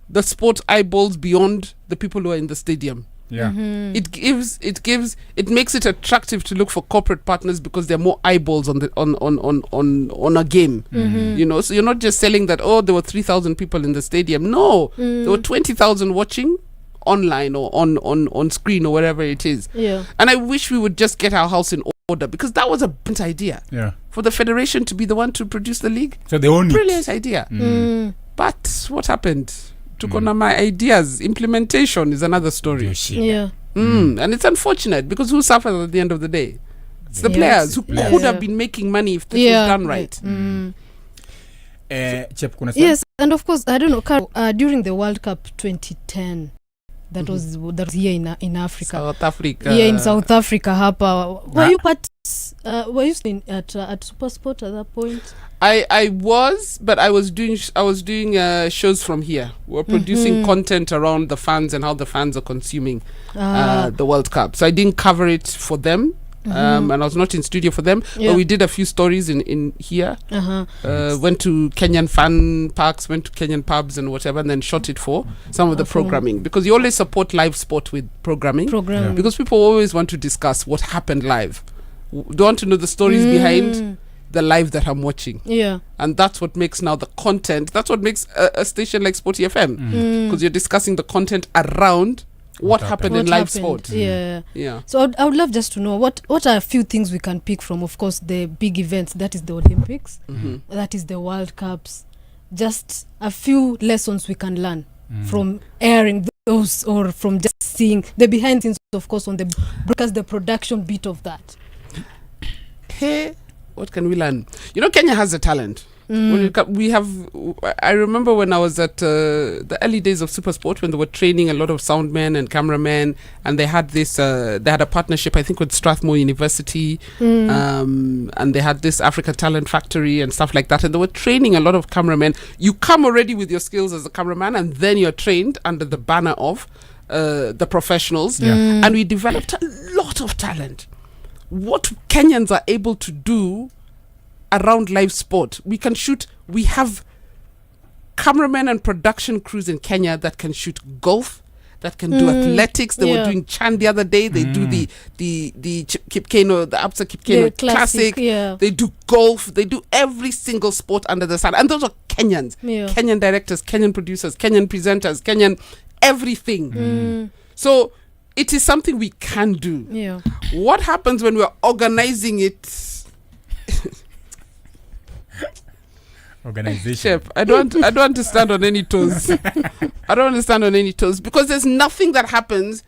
the sport eyeballs beyond the people who are in the stadium. Yeah. It makes it attractive to look for corporate partners because there are more eyeballs on a game. You know, so you're not just selling that, oh, there were 3,000 people in the stadium. No, there were 20,000 watching online or on screen or wherever it is. Yeah. And I wish we would just get our house in order, because that was a brilliant idea. Yeah. For the federation to be the one to produce the league. So they own it. Brilliant idea. But what happened? Took on my ideas. Implementation is another story. Yeah. And it's unfortunate, because who suffers at the end of the day? It's the players who could have been making money if this was done right. Chep, kuna Yes, and of course, I don't know, during the World Cup 2010, that was here in Africa. South Africa. Yeah, in South Africa, hapa. Were you at SuperSport at that point? I was, but I was doing shows from here. We're producing content around the fans and how the fans are consuming the World Cup. So I didn't cover it for them. And I was not in studio for them, but we did a few stories in here. Went to Kenyan fan parks, went to Kenyan pubs and whatever, and then shot it for some of the programming, because you always support live sport with programming. Because people always want to discuss what happened live. They want to know the stories behind the live that I'm watching. Yeah. And that's what makes now the content, that's what makes a station like SportyFM, because you're discussing the content around what happened in live sport. Yeah. So I would love just to know what are a few things we can pick from, of course, the big events, that is the Olympics, that is the World Cups, just a few lessons we can learn from airing those, or from just seeing the behind the scenes, of course, on the broadcast, the production bit of that. Hey, what can we learn? You know, Kenya has a talent. We have. I remember when I was at the early days of SuperSport, when they were training a lot of soundmen and cameramen, and they had this. They had a partnership, I think, with Strathmore University, and they had this Africa Talent Factory and stuff like that. And they were training a lot of cameramen. You come already with your skills as a cameraman, and then you're trained under the banner of the professionals. And we developed a lot of talent. What Kenyans are able to do around live sport, we have cameramen and production crews in Kenya that can shoot golf, that can do athletics. They were doing Chan the other day. They do the Kipkeno, the Absa Kipkeno Classic. They do golf. They do every single sport under the sun. And those are Kenyans. Kenyan directors, Kenyan producers, Kenyan presenters, Kenyan everything. So it is something we can do. What happens when we're organizing it? Organization. Chef, I don't understand on any toes. I don't understand on any toes, because there's nothing that happens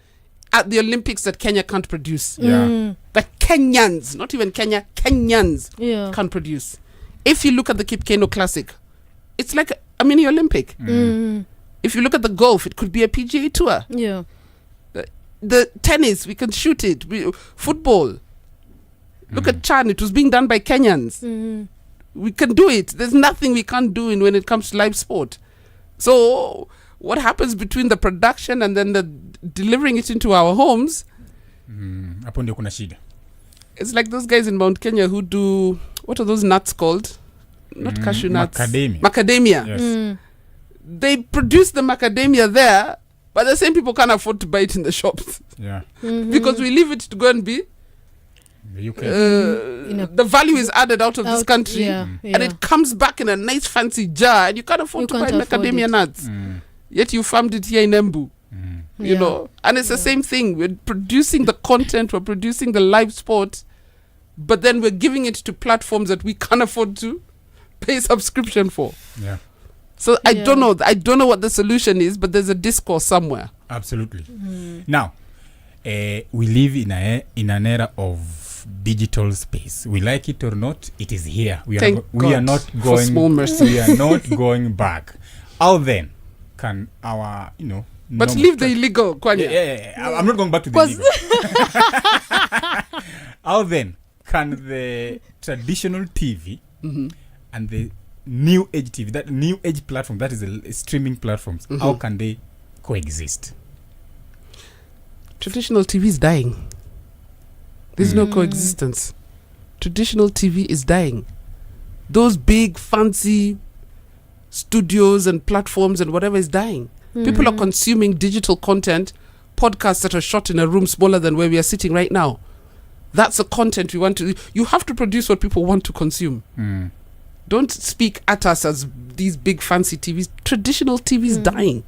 at the Olympics that Kenya can't produce. That Kenyans, not even Kenya, Kenyans can't produce. If you look at the Kipkeno Classic, it's like a mini Olympic. If you look at the golf, it could be a PGA Tour. The tennis, we can shoot it. Football. Look at Chan, it was being done by Kenyans. We can do it. There's nothing we can't do when it comes to live sport. So what happens between the production and then the delivering it into our homes? Hapo ndio kuna shida. It's like those guys in Mount Kenya who do, what are those nuts called? Not cashew nuts. Macadamia. Yes. They produce the macadamia there, but the same people can't afford to buy it in the shops. Because we leave it to go and be the value is added out of this country, and it comes back in a nice fancy jar, and you can't afford to buy macadamia nuts. Yet you farmed it here in Embu. You know, and it's the same thing. We're producing the content, we're producing the live sport, but then we're giving it to platforms that we can't afford to pay subscription for. Yeah. So I don't know what the solution is, but there's a discourse somewhere. Absolutely. Now, we live in an era of digital space. We like it or not, it is here. We are not going back. How then can our, but leave the illegal, Kwanya. Yeah. I'm not going back to the illegal. How then can the traditional TV and the new age TV, that new age platform, that is the streaming platforms, how can they coexist? Traditional TV is dying. There's no coexistence. Traditional TV is dying. Those big fancy studios and platforms and whatever is dying. People are consuming digital content, podcasts that are shot in a room smaller than where we are sitting right now. That's the content we want to. You have to produce what people want to consume. Don't speak at us as these big fancy TVs. Traditional TV is dying.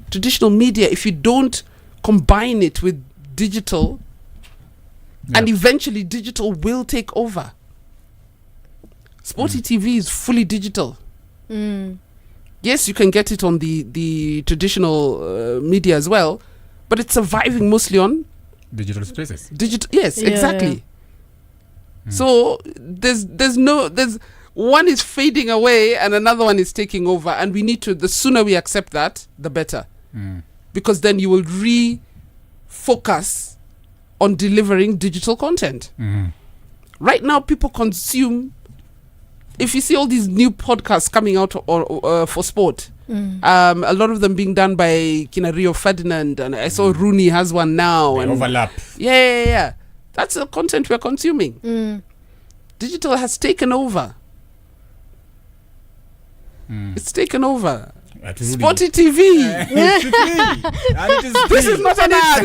Traditional media, if you don't combine it with digital, and eventually digital will take over. Sporty TV is fully digital. Yes, you can get it on the traditional media as well, but it's surviving mostly on digital spaces. Yes, exactly. So there's one is fading away and another one is taking over, and we need to, the sooner we accept that, the better. Because then you will refocus on delivering digital content. Right now, people consume. If you see all these new podcasts coming out for sport, a lot of them being done by Rio Ferdinand, and I saw Rooney has one now. They and overlap. Yeah. That's the content we're consuming. Digital has taken over. It's taken over. Sporty TV. It's free. And it is free. This is not an ad.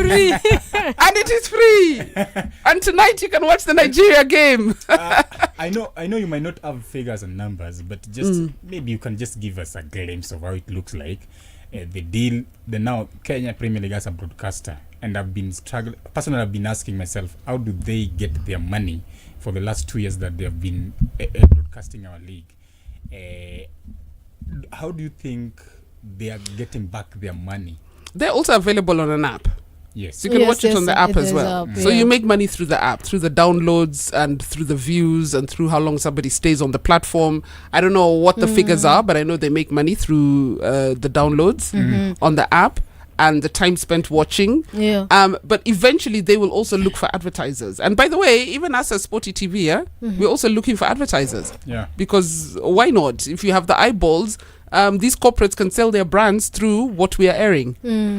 And it is free. And tonight you can watch the Nigeria game. I know you might not have figures and numbers, but just maybe you can just give us a glimpse of how it looks like. The now Kenya Premier League as a broadcaster, and I've been struggling. Personally, I've been asking myself, how do they get their money for the last 2 years that they have been broadcasting our league? How do you think they are getting back their money? They're also available on an app. Yes. So you can watch it on the app as well. So you make money through the app, through the downloads and through the views and through how long somebody stays on the platform. I don't know what the figures are, but I know they make money through the downloads on the app and the time spent watching. But eventually they will also look for advertisers. And by the way, even us as Sporty TV, we're also looking for advertisers. Because why not? If you have the eyeballs, these corporates can sell their brands through what we are airing.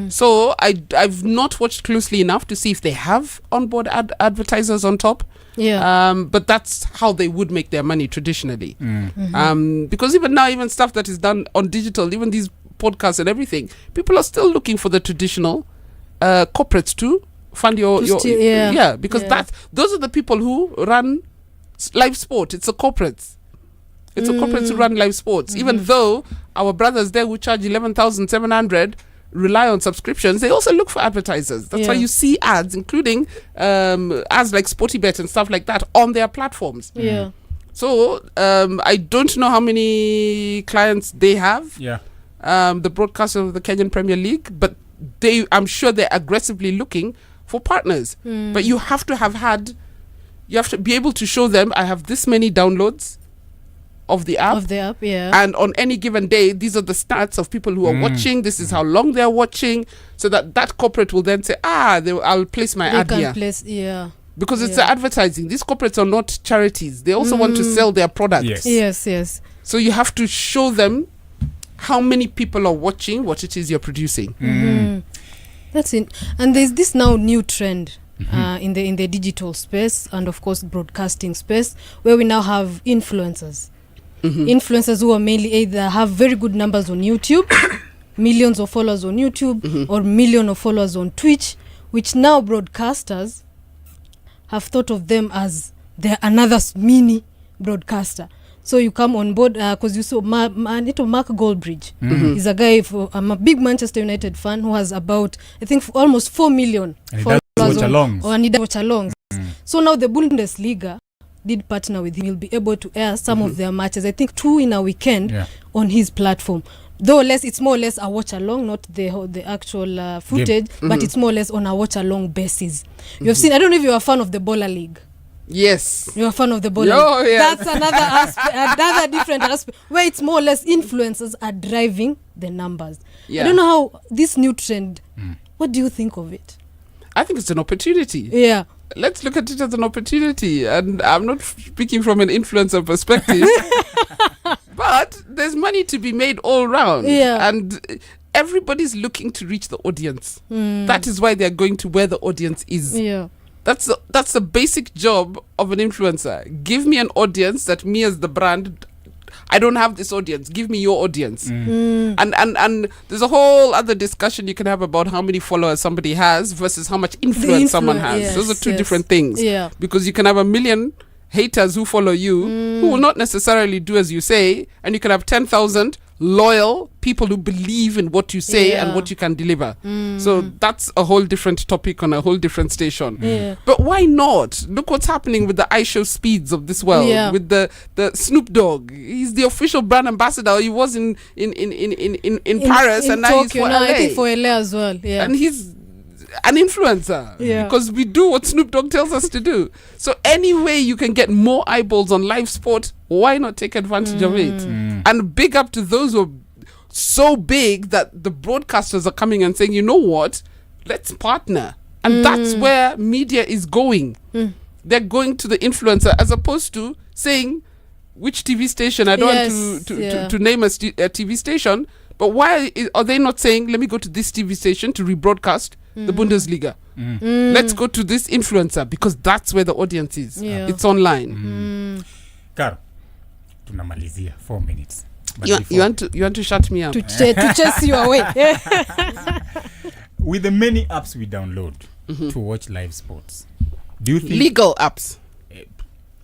So I've not watched closely enough to see if they have onboard advertisers on top. But that's how they would make their money traditionally. Because even now, even stuff that is done on digital, even these podcasts and everything, people are still looking for the traditional corporates to fund your because those are the people who run live sport. It's a corporates. It's a corporates who run live sports. Even though our brothers there who charge 11,700 rely on subscriptions, they also look for advertisers. That's why you see ads, including ads like SportyBet and stuff like that on their platforms. So I don't know how many clients they have. The broadcaster of the Kenyan Premier League, but I'm sure they're aggressively looking for partners. But you have to be able to show them, I have this many downloads of the app. And on any given day, these are the stats of people who are watching. This is how long they are watching, so that corporate will then say, I'll place my ad here. Because it's the advertising. These corporates are not charities. They also want to sell their products. Yes. So you have to show them how many people are watching what it is you're producing. That's it. And there's this now new trend in the digital space and of course broadcasting space, where we now have influencers. Influencers who are mainly either have very good numbers on YouTube, millions of followers on YouTube, or millions of followers on Twitch, which now broadcasters have thought of them as they're another mini broadcaster. So you come on board because you saw Mark Goldbridge. He's a guy, I'm a big Manchester United fan who has about, I think, almost 4 million followers. And he does watch alongs. So now the Bundesliga did partner with him, he'll be able to air some of their matches. I think 2 in a weekend on his platform. Though it's more or less a watch along, not the actual footage, but it's more or less on a watch along basis. You've seen, I don't know if you're a fan of the Bowler League. Yes. You're a fan of the Bowler League. Yes. That's another aspect, another different aspect, where it's more or less influencers are driving the numbers. I don't know how this new trend, what do you think of it? I think it's an opportunity. Yeah. Let's look at it as an opportunity. And I'm not speaking from an influencer perspective. But there's money to be made all round. Yeah. And everybody's looking to reach the audience. That is why they're going to where the audience is. Yeah. That's the basic job of an influencer. Give me an audience that me as the brand, I don't have this audience. Give me your audience. And there's a whole other discussion you can have about how many followers somebody has versus how much influence someone has. Yes, those are two different things. Yeah. Because you can have 1 million haters who follow you who will not necessarily do as you say, and you can have 10,000 loyal people who believe in what you say and what you can deliver. So that's a whole different topic on a whole different station. But why not? Look what's happening with the iShow Speeds of this world, with the Snoop Dogg. He's the official brand ambassador. He was in Paris, and now Tokyo, he's for now LA. I think for LA as well. Yeah. And he's an influencer because we do what Snoop Dogg tells us to do. So any way you can get more eyeballs on live sport, why not take advantage of it? And big up to those who are so big that the broadcasters are coming and saying, you know what, let's partner. And that's where media is going. They're going to the influencer as opposed to saying which TV station. I don't want to name a TV station, but why are they not saying, let me go to this TV station to rebroadcast the Bundesliga? Let's go to this influencer because that's where the audience is. It's online. Karo, tunamalizia 4 minutes. You want to shut me up? To chase you away. With the many apps we download to watch live sports, do you think legal apps?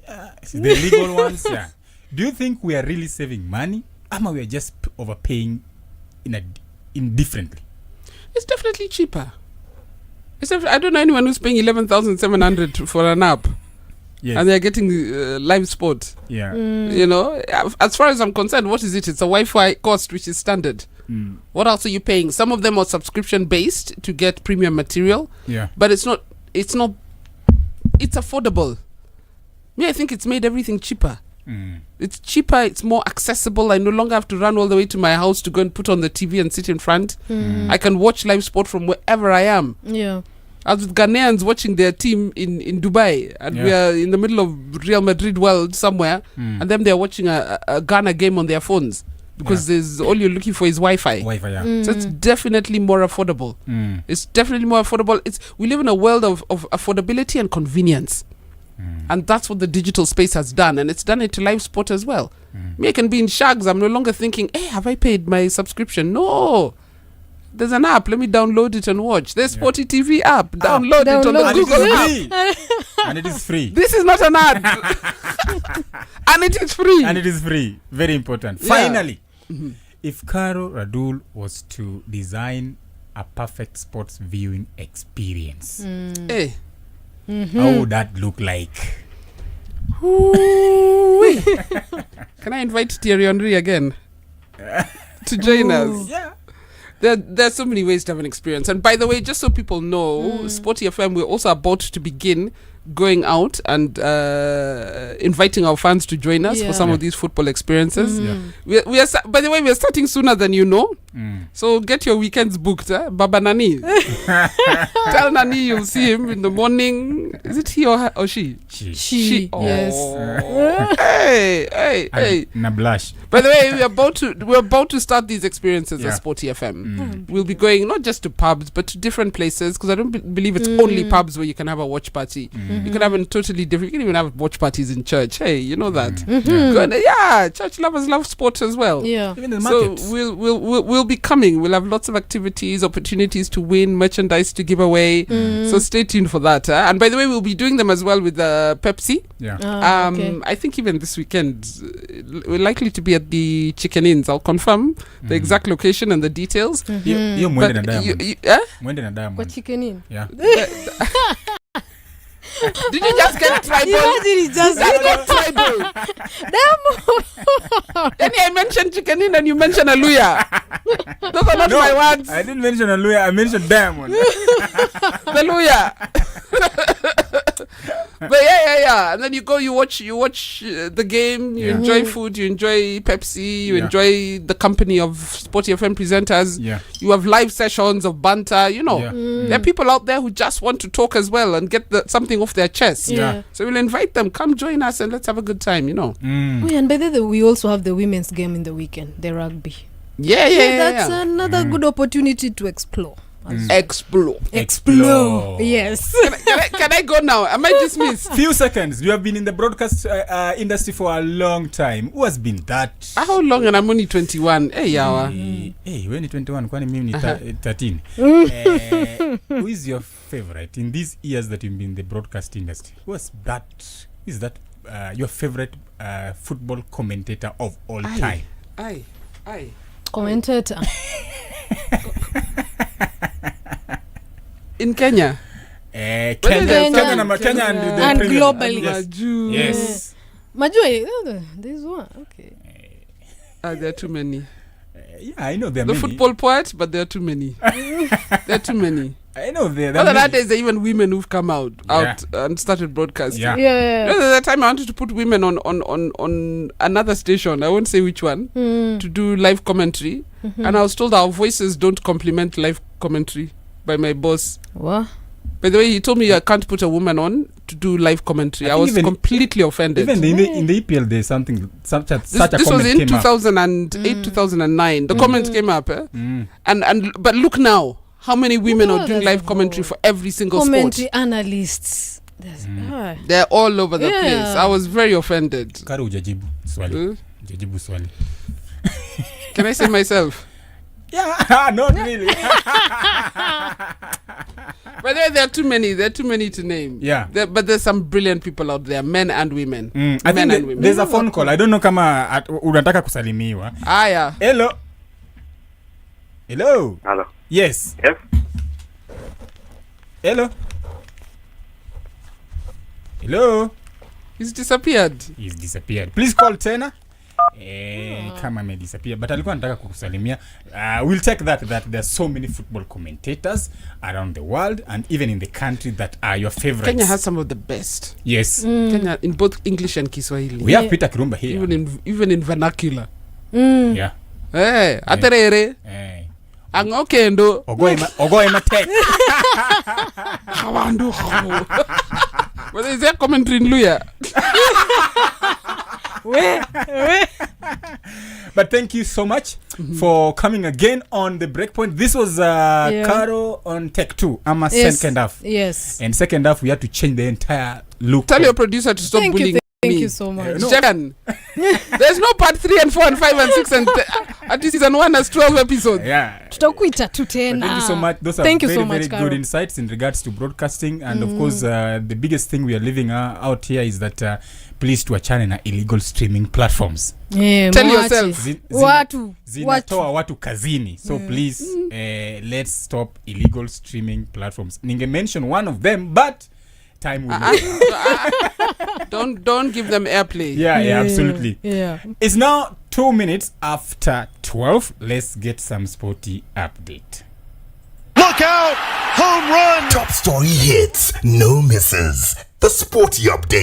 The legal ones, do you think we are really saving money, or we are just overpaying indifferently? It's definitely cheaper. I don't know anyone who's paying 11,700 for an app. Yes. And they're getting live sport. Yeah. You know, as far as I'm concerned, what is it? It's a Wi-Fi cost, which is standard. What else are you paying? Some of them are subscription based to get premium material. Yeah. But it's affordable. I think it's made everything cheaper. It's cheaper, it's more accessible. I no longer have to run all the way to my house to go and put on the TV and sit in front. I can watch live sport from wherever I am. Yeah. I was with Ghanaians watching their team in Dubai, and we are in the middle of Real Madrid world somewhere, and then they're watching a Ghana game on their phones because there's all you're looking for is Wi-Fi. So it's definitely more affordable. It's definitely more affordable. We live in a world of affordability and convenience. And that's what the digital space has done, and it's done it to live sport as well. Me, I can be in Shags. I'm no longer thinking, hey, have I paid my subscription? No. There's an app. Let me download it and watch. There's SportyTV app. Download it on the Google app. And it is free. This is not an ad. And it is free. And it is free. Very important. Finally, if Karo Radul was to design a perfect sports viewing experience, Hey. how would that look like? Can I invite Thierry Henry again to join us? Yeah. There's so many ways to have an experience. And by the way, just so people know, SportyFM, we're also about to begin going out and inviting our fans to join us for some of these football experiences. We are by the way, we are starting sooner than you know. So get your weekends booked. Baba Nani. Tell Nani you'll see him in the morning. Is it he or she? She. Yes. Hey. Na blush. By the way, we're about to start these experiences at SportyFM. We'll be going not just to pubs but to different places, because I don't believe it's only pubs where you can have a watch party. You can have a totally different. You can even have watch parties in church. Hey, you know that. Church lovers love sport as well. Yeah. Even in the So markets. we'll be coming. We'll have lots of activities, opportunities to win, merchandise to give away. So stay tuned for that. And by the way, we'll be doing them as well with Pepsi. Yeah. I think even this weekend we're likely to be at the Chicken Inns. I'll confirm the exact location and the details. Hiyo mwende na But Diamond. you- Mwende na Kwa Diamond. chicken in. Yeah. Did you just get tribal? Imagine he just Got tribal. Then I mentioned chicken in and you mentioned a luya. Those are not my words. I didn't mention a luya, I mentioned diamond. The luya. But yeah. And then you watch the game, you enjoy food, you enjoy Pepsi, you enjoy the company of SportyFM presenters. Yeah. You have live sessions of banter, There are people out there who just want to talk as well and get something off their chest. Yeah. So we'll invite them, come join us and let's have a good time, Oh, yeah, and by the way, we also have the women's game in the weekend, the rugby. That's another good opportunity to explore. Explore. Yes. Can I go now? Am I dismissed? Few seconds. You have been in the broadcast industry for a long time. Who has been that? How long? And I'm only 21. Hey, yawa. Hey, when you 21, kwani mimi ni 13. Who is your favorite in these years that you've been in the broadcast industry? Who is that your favorite football commentator of all time? Aye. Commentator. In Kenya? Kenya and globally. Yes. Majua, there's one. Okay. There are too many. Yeah, I know there are the many. Football poet, but there are too many. There are too many. I know there are Other many. than that, there are even women who've come out and started broadcasting. Yeah. There's a time I wanted to put women on another station. I won't say which one to do live commentary, and I was told our voices don't complement live commentary by my boss. What? By the way, he told me I can't put a woman on to do live commentary. I was completely offended. Even in the EPL, there's something such a this comment was in came 2008, 2009. The comment came up, and but look now, how many women are doing live commentary for every single commentary sport? Analysts. They're all over the place. I was very offended. Kari hujajibu swali. Hujajibu swali. Can I say myself? Yeah, not really. But there are too many. There are too many to name. Yeah. But there's some brilliant people out there, men and women. I think there's a phone call. I don't know kama unataka kusalimiwa. Yeah. Hello. Hello. Yes. Yes. Hello. He's disappeared. Please call tena. Kama amedisappear, but alikuwa anataka kukusalimia. We'll take that there's so many football commentators around the world and even in the country that are your favorites. Kenya has some of the best. Yes. Kenya in both English and Kiswahili. We have Peter Kirumba here. Even in vernacular. Yeah. Aterere. Angokendo. Ogoe matek. Hawandu. But is there commentary in Luya? But thank you so much for coming again on the Breakpoint. This was Caro on Tech 2. Second half. Yes. And second half we had to change the entire look. Tell your producer to stop bullying me. Thank you so much. There's no part 3 and 4 and 5 and 6 and at least season 1 has 12 episodes. Yeah. Tutakuita tu tena. Thank you so much. Those are very good insights in regards to broadcasting. And of course, the biggest thing we are living out here is that please tuachane na illegal streaming platforms. Tell yourself. Zinatoa watu kazini. So please, let's stop illegal streaming platforms. Ninge mention one of them, but time will don't give them airplay. Yeah, absolutely. Yeah. It's now 2 minutes after 12. Let's get some sporty update. Look out! Home run! Top story hits, no misses. The sporty update.